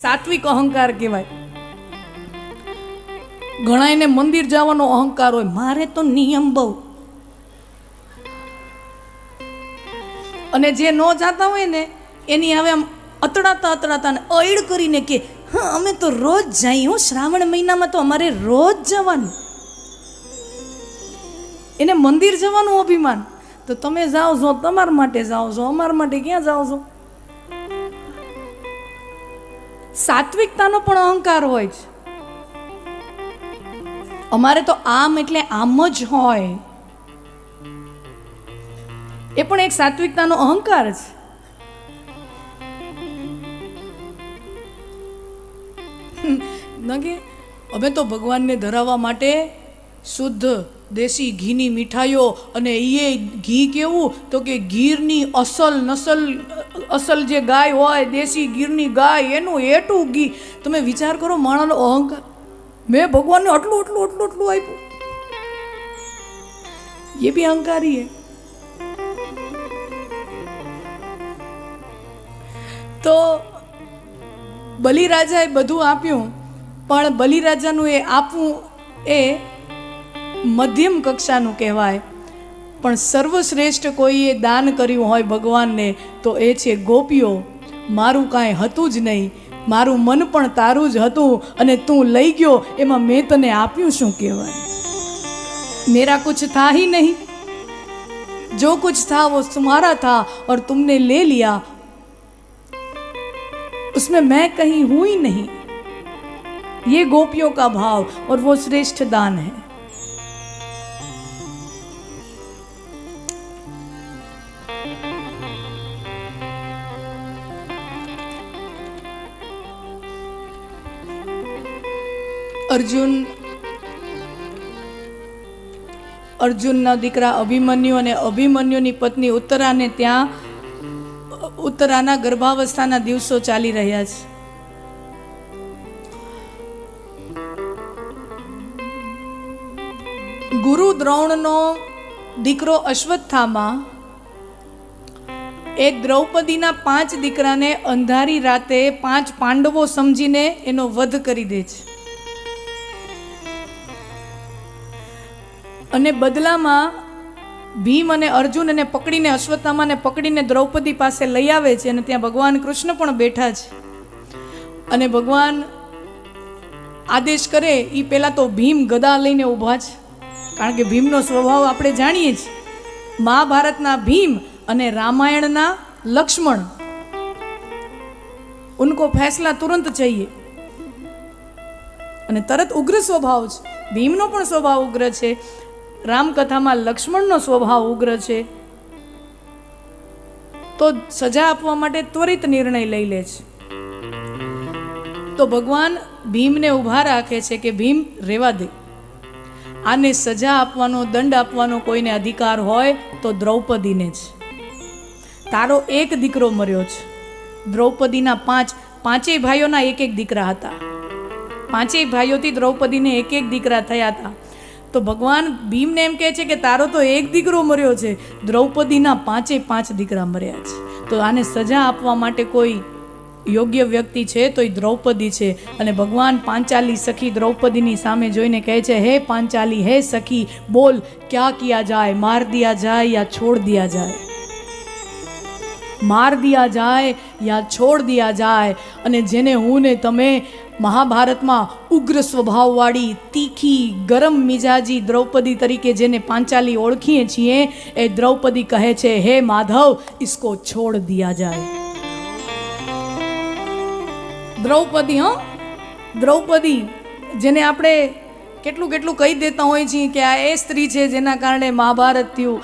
સાત્વિક અહંકાર કહેવાય. ઘણા એને મંદિર જવાનો અહંકાર હોય, મારે તો નિયમ બહુ. અને જે ન જાતા હોય ને એની હવે આમ અથડાતા ને અઈડ કરીને કે હા અમે તો રોજ જઈએ, શ્રાવણ મહિનામાં તો અમારે રોજ જવાનું. એને મંદિર જવાનું અભિમાન. તો તમે જાઓ છો તમારા માટે જાઓ છો, અમારા માટે ક્યાં જાઓ છો? સાત્વિકતાનો પણ અહંકાર હોય છે. અમારે તો આમ એટલે આમ જ હોય, એ પણ એક સાત્વિકતાનો અહંકાર છે. કે અમે તો ભગવાનને ધરાવવા માટે શુદ્ધ દેશી ઘીની મીઠાઈઓ, અને એ ઘી કેવું તો કે ગીરની અસલ જે ગાય હોય, દેશી ગીરની ગાય, એનું એટું ઘી. તમે વિચાર કરો માણસનો અહંકાર. મેં ભગવાનને આટલું આપ્યું. એ બી અહંકારી હે. તો બલિરાજાએ બધું આપ્યું, પણ બલિરાજાનું એ આપવું એ મધ્યમ કક્ષાનું કહેવાય. પણ સર્વશ્રેષ્ઠ કોઈએ દાન કર્યું હોય ભગવાનને તો એ છે ગોપીઓ. મારું કાંઈ હતું જ નહીં, મારું મન પણ તારું જ હતું, અને તું લઈ ગયો, એમાં મેં તને આપ્યું શું કહેવાય? મેરા કુછ થા ही नहीं, जो कुछ था वो तुम्हारा था और तुमने ले लिया, उसमें मैं कहीं हूं ही नहीं. ये गोपियों का भाव और वो श्रेष्ठ दान है. અર્જુનના દીકરા અભિમન્યુ અને અભિમન્યુની પત્ની ઉત્તરાને ત્યાં ઉત્તરાના ગર્ભાવસ્થાના દિવસો ચાલી રહ્યા છે. ગુરુ દ્રોણનો દીકરો અશ્વત્થામા એ દ્રૌપદીના 5 દીકરાને અંધારી રાતે 5 પાંડવો સમજીને એનો વધ કરી દે છે. અને બદલામાં ભીમ અને અર્જુન એને પકડીને, અશ્વત્થામાને પકડીને દ્રૌપદી પાસે લઈ આવે છે. અને ત્યાં ભગવાન કૃષ્ણ પણ બેઠા છે. અને ભગવાન આદેશ કરે એ પહેલાં તો ભીમ ગદા લઈને ઊભા છે. કારણ કે ભીમનો સ્વભાવ આપણે જાણીએ છીએ. મહાભારતના ભીમ અને રામાયણના લક્ષ્મણ, ઉनको ફેસલા તુરંત चाहिए. અને તરત ઉગ્ર સ્વભાવ છે. ભીમનો પણ સ્વભાવ ઉગ્ર છે. રામકથામાં લક્ષ્મણનો સ્વભાવ ઉગ્ર છે. તો સજા આપવા માટે ત્વરિત નિર્ણય લઈ લે છે. તો ભગવાન ભીમને ઊભા રાખે છે કે ભીમ રેવા દે. આને સજા આપવાનો, દંડ આપવાનો કોઈને અધિકાર હોય તો દ્રૌપદીને જ. તારો એક દીકરો મર્યો છે. દ્રૌપદીના પાંચેય ભાઈઓના એક દીકરા હતા. 5 ભાઈઓથી દ્રૌપદીને એક દીકરા થયા હતા. તો ભગવાન ભીમને એમ કહે છે કે તારો તો એક દીકરો મર્યો છે, દ્રૌપદીના 5 દીકરા મર્યા છે. તો આને સજા આપવા માટે કોઈ યોગ્ય વ્યક્તિ છે તો એ દ્રૌપદી છે. અને ભગવાન પાંચાલી સખી દ્રૌપદીની સામે જોઈને કહે છે, હે પાંચાલી, હે સખી, બોલ ક્યા કિયા જાય, માર દિયા જાય યા છોડ દિયા જાય, માર દિયા જાય યા છોડ દિયા જાય. અને જેને હું ને તમે મહાભારતમાં ઉગ્ર સ્વભાવવાળી, તીખી, ગરમ મિજાજી દ્રૌપદી તરીકે જેને પાંચાલી ઓળખીએ છીએ, એ દ્રૌપદી કહે છે, હે માધવ, इसको છોડ દિયા જાય. દ્રૌપદી, દ્રૌપદી જેને આપણે કેટલું કહી દેતા હોય છીએ કે આ એ સ્ત્રી છે જેના કારણે મહાભારત થયું.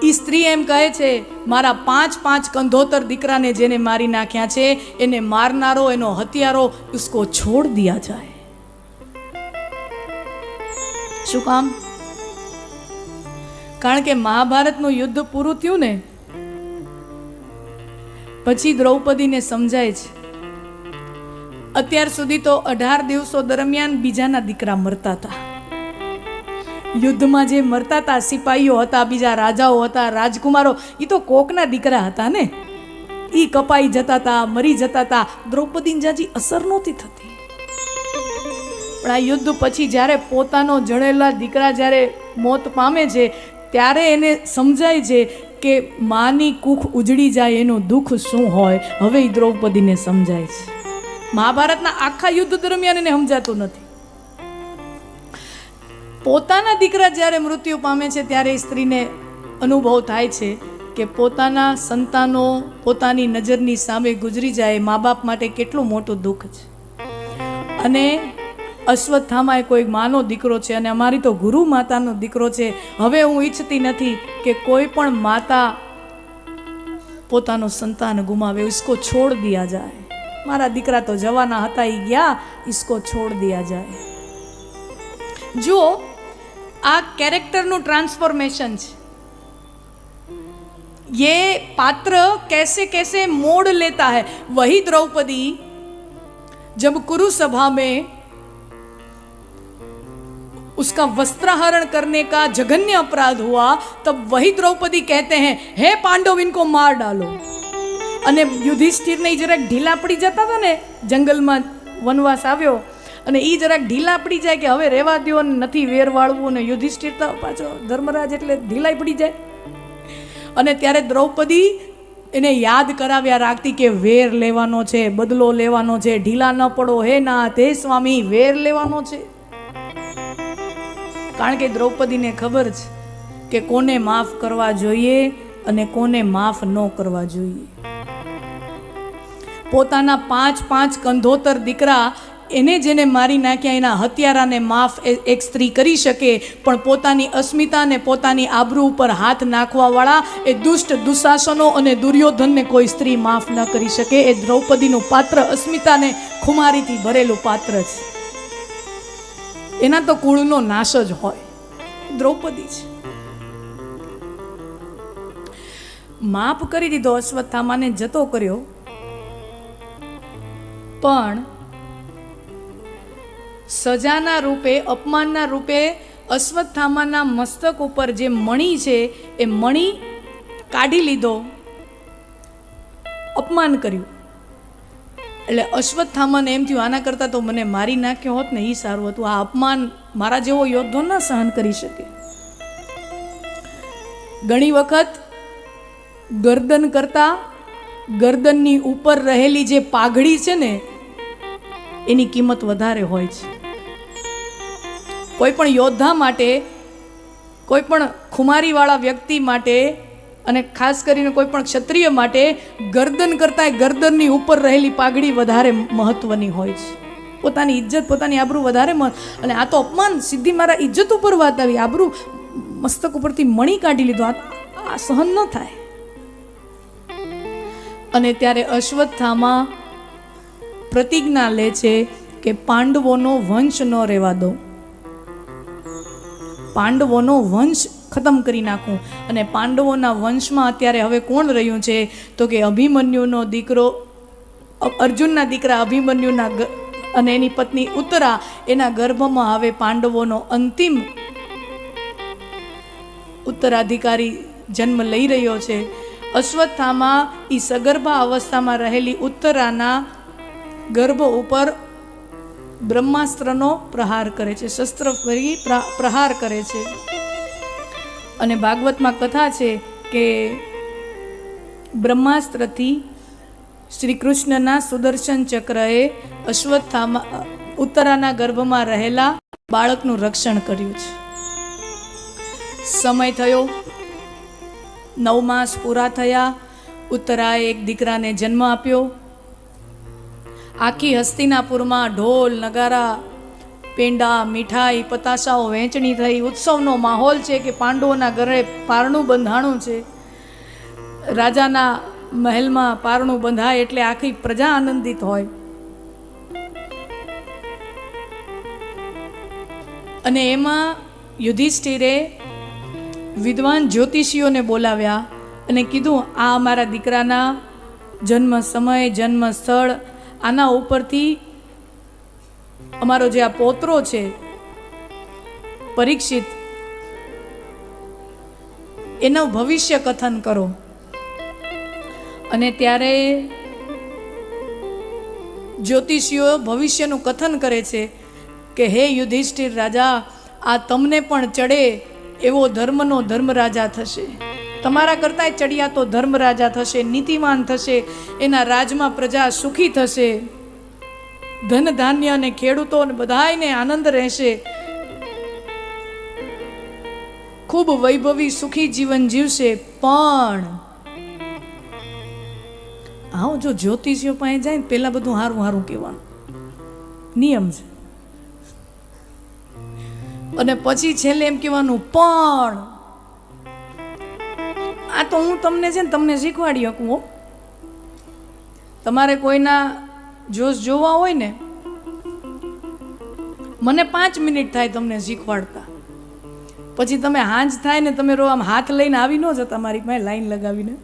એ સ્ત્રી એમ કહે છે, મારા 5 કંધોતર દીકરાને જેને મારી નાખ્યા છે, એને મારનારો, એનો હત્યારો, ઉસકો છોડ દિયા જાય. શું કામ? કારણ કે મહાભારતનું યુદ્ધ પૂરું થયું ને પછી દ્રૌપદીને સમજાય છે, અત્યાર સુધી તો 18 દિવસો દરમિયાન બીજાના દીકરા મરતા હતા. યુદ્ધમાં જે મરતા હતા સિપાહીઓ હતા, બીજા રાજાઓ હતા, રાજકુમારો, એ તો કોકના દીકરા હતા ને. એ કપાઈ જતા હતા, મરી જતા હતા. દ્રૌપદીને જાજી અસર નહોતી થતી. પણ આ યુદ્ધ પછી જ્યારે પોતાનો જણેલા દીકરા જ્યારે મોત પામે છે ત્યારે એને સમજાય છે કે માની કુખ ઉજળી જાય એનું દુઃખ શું હોય. હવે એ દ્રૌપદીને સમજાય છે. મહાભારતના આખા યુદ્ધ દરમિયાન એને સમજાતું નથી. પોતાના દીકરા જ્યારે મૃત્યુ પામે છે ત્યારે સ્ત્રીને અનુભવ થાય છે કે પોતાના સંતાનો પોતાની નજરની સામે ગુજરી જાય મા બાપ માટે કેટલું મોટું દુઃખ છે. અને અશ્વત્થામા એ કોઈ માનો દીકરો છે અને અમારી તો ગુરુ માતાનો દીકરો છે. હવે હું ઈચ્છતી નથી કે કોઈ પણ માતા પોતાનો સંતાન ગુમાવે. इसको छोड़ दिया जाए. મારા દીકરા તો જવાના હતા એ ગયા, इसको छोड़ दिया जाए. જો આ કેરેક્ટરનું ટ્રાન્સફોર્મેશન છે. ये पात्र कैसे कैसे मोड़ लेता है. वही द्रौपदी जब कुरु सभा में उसका वस्त्राहरण करने का जघन्य अपराध हुआ तब वही द्रौपदी कहते हैं हे पांडव इनको मार डालो. અને યુધિષ્ઠિરને જરાક ઢીલા પડી જતા હતા ને, જંગલમાં વનવાસ આવ્યો અને એ જરાક ઢીલા પડી જાય કે હવે રહેવા દો ને નથી વેર વાળવું, ને યુધિષ્ઠિર તો પાછો ધર્મરાજ એટલે ઢીલાઈ પડી જાય. અને ત્યારે દ્રૌપદી એને યાદ કરાવ્યા રાખતી કે વેર લેવાનો છે, બદલો લેવાનો છે, ઢીલા ન પડો હે નાથ, હે સ્વામી વેર લેવાનો છે. કારણ કે દ્રૌપદીને ખબર છે કે કોને માફ કરવા જોઈએ અને કોને માફ ન કરવા જોઈએ. પોતાના 5 કંધોતર દીકરા એને જેને મારી નાખ્યા એના હત્યારાને માફ એક સ્ત્રી કરી શકે, પણ પોતાની અસ્મિતા ને પોતાની આબરૂ ઉપર હાથ નાખવાવાળા એ દુષ્ટ દુશાસનો અને દુર્યોધનને કોઈ સ્ત્રી માફ ન કરી શકે. એ દ્રૌપદીનું પાત્ર અસ્મિતાને ખુમારીથી ભરેલું પાત્ર છે. એના તો કુળનો નાશ જ હોય. દ્રૌપદી છે. માફ કરી દીધો અશ્વત્થામાને, જતો કર્યો, પણ સજાના રૂપે અપમાનના રૂપે અશ્વત્થામાના મસ્તક ઉપર જે મણી છે એ મણી કાઢી લીધો, અપમાન કર્યું. એટલે અશ્વત્થામાને એમ થયું આના કરતાં તો મને મારી નાખ્યો હોત ને એ સારું હતું. આ અપમાન મારા જેવો યોદ્ધો ના સહન કરી શકે. ઘણી વખત ગરદન કરતા ગરદનની ઉપર રહેલી જે પાઘડી છે ને એની કિંમત વધારે હોય છે. કોઈ પણ યોદ્ધા માટે, કોઈ પણ ખુમારીવાળા વ્યક્તિ માટે અને ખાસ કરીને કોઈ પણ ક્ષત્રિય માટે ગરદન કરતાં ગરદનની ઉપર રહેલી પાઘડી વધારે મહત્વની હોય છે. પોતાની ઇજ્જત, પોતાની આબરૂ વધારે અને આ તો અપમાન, સીધી મારા ઇજ્જત ઉપર વાત આવી, આબરૂ મસ્તક ઉપરથી મણી કાઢી લીધો. આ સહન ન થાય. અને ત્યારે અશ્વત્થામા પ્રતિજ્ઞા લે છે કે પાંડવોનો વંશ ન રહેવા દો, પાંડવોનો વંશ ખતમ કરી નાખું. અને પાંડવોના વંશમાં અત્યારે હવે કોણ રહ્યું છે તો કે અભિમન્યુનો દીકરો, અર્જુનના દીકરા અભિમન્યુના અને એની પત્ની ઉત્તરા, એના ગર્ભમાં હવે પાંડવોનો અંતિમ ઉત્તરાધિકારી જન્મ લઈ રહ્યો છે. અશ્વત્થામા એ સગર્ભા અવસ્થામાં રહેલી ઉત્તરાના ગર્ભ ઉપર બ્રહ્માસ્ત્રનો પ્રહાર કરે છે, શસ્ત્ર ફરી પ્રહાર કરે છે. અને ભાગવતમાં કથા છે કે બ્રહ્માસ્ત્રથી શ્રી કૃષ્ણના સુદર્શન ચક્રએ અશ્વત્થામા ઉત્તરાના ગર્ભમાં રહેલા બાળકનું રક્ષણ કર્યું છે. સમય થયો, 9 માસ પૂરા થયા. ઉત્તરાએ એક દીકરાને જન્મ આપ્યો. આખી હસ્તિનાપુરમાં ઢોલ, નગારા, પેંડા, મીઠાઈ, પતાસાઓ વહેંચણી થઈ. ઉત્સવનો માહોલ છે કે પાંડવોના ઘરે પારણું બંધાણું છે. રાજાના મહેલમાં પારણું બંધાય એટલે આખી પ્રજા આનંદિત હોય. અને એમાં યુધિષ્ઠિરે વિદ્વાન જ્યોતિષીઓને બોલાવ્યા અને કીધું આ અમારા દીકરાના જન્મ સમય, જન્મ સ્થળ, આના ઉપરથી અમારો જે આ પોત્રો છે પરીક્ષિત, એનું ભવિષ્ય કથન કરો. અને ત્યારે જ્યોતિષીઓ ભવિષ્યનું કથન કરે છે કે હે યુધિષ્ઠિર રાજા, આ તમને પણ ચડે એવો ધર્મનો ધર્મરાજા થશે, તમારા કરતાંય ચડિયાતો ધર્મરાજા થશે, નીતિમાન થશે, એના રાજમાં પ્રજા સુખી થશે, ધન ધાન્ય અને ખેડૂતો અને બધાયને આનંદ રહેશે, ખૂબ વૈભવી સુખી જીવન જીવશે. પણ આવો જો જ્યોતિષીઓ પાસે જાય ને પેલા બધું હારું હારું કહેવાનું નિયમ છે, અને પછી છેલ્લે એમ કહેવાનું પણ આ તો હું તમને છે ને તમને શીખવાડી શકું હો. તમારે કોઈના જોશ જોવા હોય ને, મને 5 મિનિટ થાય તમને શીખવાડતા, પછી તમે હાંજ થાય ને તમે આમ હાથ લઈને આવી ન જતા મારી પાસે લાઈન લગાવીને,